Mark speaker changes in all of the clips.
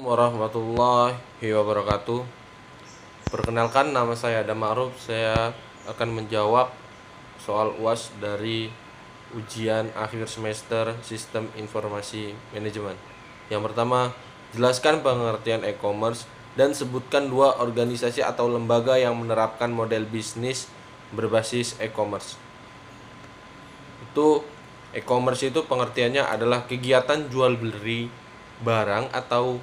Speaker 1: warahmatullahi wabarakatuh. Perkenalkan, nama saya Adam Ma'ruf. Saya akan menjawab soal UAS dari ujian akhir semester Sistem Informasi Manajemen. Yang pertama, jelaskan pengertian e-commerce dan sebutkan 2 organisasi atau lembaga yang menerapkan model bisnis berbasis e-commerce. E-commerce itu pengertiannya adalah kegiatan jual beli barang atau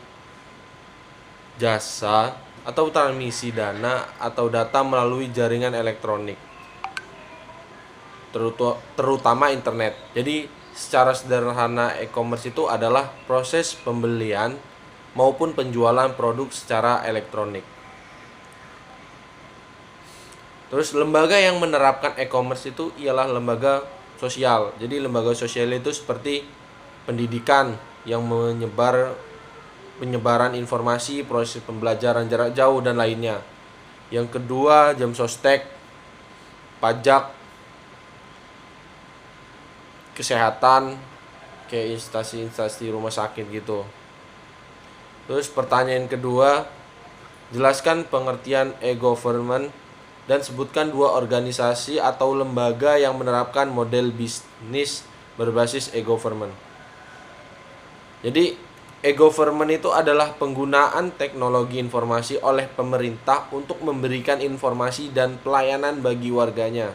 Speaker 1: jasa atau transmisi dana atau data melalui jaringan elektronik, terutama internet. Jadi secara sederhana, e-commerce itu adalah proses pembelian maupun penjualan produk secara elektronik. Terus lembaga yang menerapkan e-commerce itu ialah lembaga sosial. Jadi lembaga sosial itu seperti pendidikan yang penyebaran informasi, proses pembelajaran jarak jauh dan lainnya. Yang kedua, jam sostek, pajak, kesehatan, kayak instansi rumah sakit gitu. Terus pertanyaan kedua, jelaskan pengertian e-government dan sebutkan 2 organisasi atau lembaga yang menerapkan model bisnis berbasis e-government. Jadi e-government itu adalah penggunaan teknologi informasi oleh pemerintah untuk memberikan informasi dan pelayanan bagi warganya,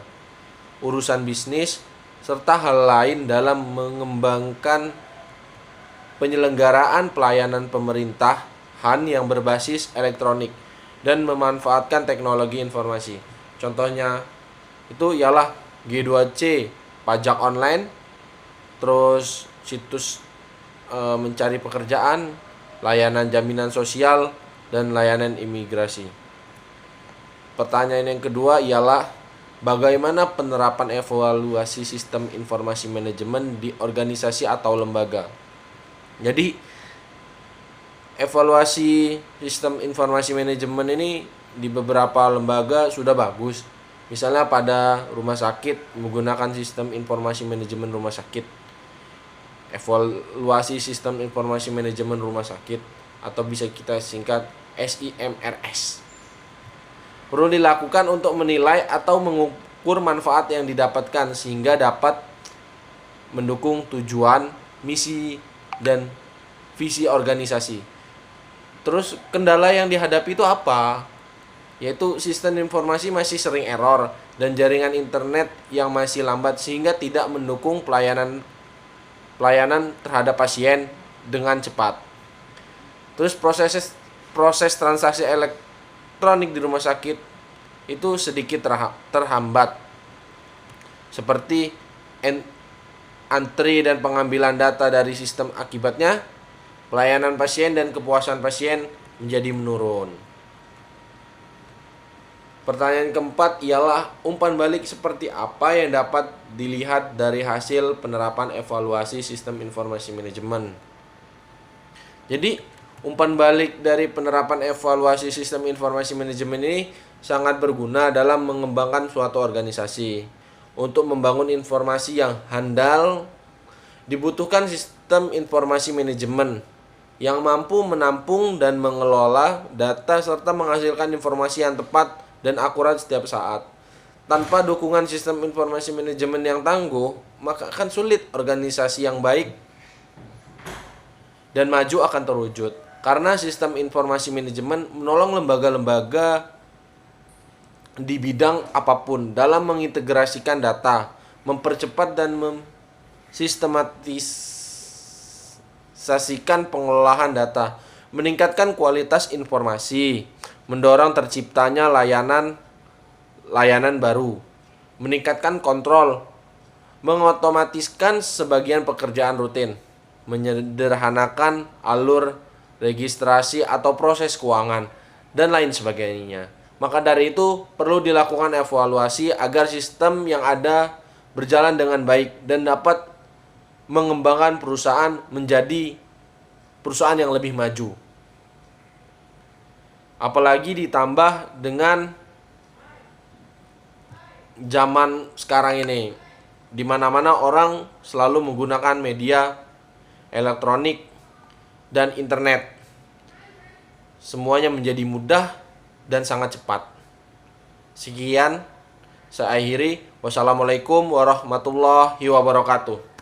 Speaker 1: urusan bisnis, serta hal lain dalam mengembangkan penyelenggaraan pelayanan pemerintahan yang berbasis elektronik dan memanfaatkan teknologi informasi. Contohnya itu ialah G2C, pajak online, terus situs mencari pekerjaan, layanan jaminan sosial, dan layanan imigrasi. Pertanyaan yang kedua ialah bagaimana penerapan evaluasi sistem informasi manajemen di organisasi atau lembaga. Jadi evaluasi sistem informasi manajemen ini di beberapa lembaga sudah bagus. Misalnya pada rumah sakit menggunakan sistem informasi manajemen rumah sakit. Evaluasi sistem informasi manajemen rumah sakit atau bisa kita singkat SIMRS. Perlu dilakukan untuk menilai atau mengukur manfaat yang didapatkan sehingga dapat mendukung tujuan, misi, dan visi organisasi. Terus kendala yang dihadapi itu apa? Yaitu sistem informasi masih sering error dan jaringan internet yang masih lambat sehingga tidak mendukung pelayanan terhadap pasien dengan cepat. Terus proses transaksi elektronik di rumah sakit itu sedikit terhambat. Seperti antri dan pengambilan data dari sistem, akibatnya pelayanan pasien dan kepuasan pasien menjadi menurun. Pertanyaan keempat ialah umpan balik seperti apa yang dapat dilihat dari hasil penerapan evaluasi sistem informasi manajemen. Jadi umpan balik dari penerapan evaluasi sistem informasi manajemen ini sangat berguna dalam mengembangkan suatu organisasi. Untuk membangun informasi yang handal, dibutuhkan sistem informasi manajemen yang mampu menampung dan mengelola data serta menghasilkan informasi yang tepat dan akurat setiap saat. Tanpa dukungan sistem informasi manajemen yang tangguh, maka akan sulit organisasi yang baik dan maju akan terwujud. Karena sistem informasi manajemen menolong lembaga-lembaga di bidang apapun dalam mengintegrasikan data, mempercepat dan mensistematisasikan pengelolaan data, meningkatkan kualitas informasi, mendorong terciptanya layanan baru, meningkatkan kontrol, mengotomatiskan sebagian pekerjaan rutin, menyederhanakan alur registrasi atau proses keuangan, dan lain sebagainya. Maka dari itu perlu dilakukan evaluasi agar sistem yang ada berjalan dengan baik dan dapat mengembangkan perusahaan menjadi perusahaan yang lebih maju. Apalagi ditambah dengan zaman sekarang ini, di mana-mana orang selalu menggunakan media elektronik dan internet. semuanya menjadi mudah dan sangat cepat. Sekian, saya akhiri. Wassalamualaikum warahmatullahi wabarakatuh.